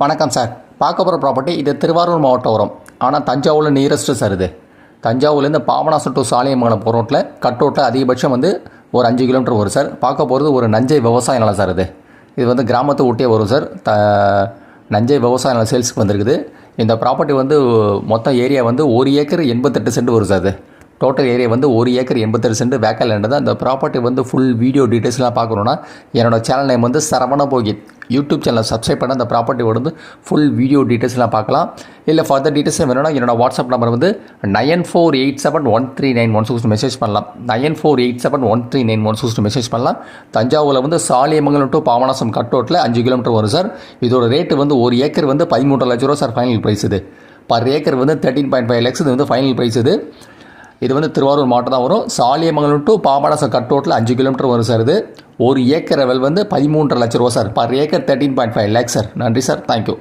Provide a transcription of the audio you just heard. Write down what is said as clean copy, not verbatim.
வணக்கம் சார். பார்க்க போகிற ப்ராப்பர்ட்டி இது திருவாரூர் மாவட்டம் வரும். ஆனால் தஞ்சாவூரில் நியரஸ்ட்டு சார். இது தஞ்சாவூர்லேருந்து பாபநாசம் டு சாலியமங்கலம் போகிற ரோட்டில் கட் ரோட்டில் அதிகபட்சம் ஒரு 5 கிலோமீட்டர் வரும் சார். பார்க்க போகிறது ஒரு நஞ்சை விவசாய நிலம் சார். இது கிராமத்தை ஒட்டியே வரும் சார். நஞ்சை விவசாய நிலம் சேல்ஸுக்கு வந்திருக்குது. இந்த ப்ராப்பர்ட்டி மொத்தம் ஏரியா 1 ஏக்கர் 88 சென்ட் வரும் சார். டோட்டல் ஏரியா 1 ஏக்கர் 88 சென்ட் வேக்கல் லேண்டு தான். இந்த ப்ராப்பர்ட்டி ஃபுல் வீடியோ டீட்டெயில்ஸ்லாம் பார்க்கணுன்னா என்னோட சேனல் நேம் சரவண போகித். யூடியூப் சேனலை சப்ஸ்கிரைப் பண்ண அந்த ப்ராப்பர்ட்டி ஃபுல் வீடியோ டீட்டெயில்ஸ்லாம் பார்க்கலாம். இல்லை ஃபர்தர் டீட்டெயில்ஸ் வேணும்னா என்னோட வாட்ஸ்அப் நம்பர் 9487139162 மெசேஜ் பண்ணலாம். 9487139162 மெசேஜ் பண்ணலாம். தஞ்சாவூரில் சாலியமங்கலம் டு பாபநாசம் கட் ரோட்டில் 5 கிலோமீட்டர் வரும் சார். இதோட ரேட்டு 1 ஏக்கர் 13 லட்ச ரூபா சார் ஃபைனல் ப்ரைஸ். இது பர் ஏக்கர் 13.5 லேக்ஸ் இது ஃபைனல் ப்ரைஸ். இது திருவாரூர் மாவட்டம் தான் வரும். சாலியமங்கலம் டு பாபநாசம் கட் ரோட்டில் 5 கிலோமீட்டர் வரும் சார். இது 1 ஏக்கர் லெவல் 13 லட்ச ரூபா sir. Per acre 13.5 lakhs sir. நன்றி சார். தேங்க்யூ.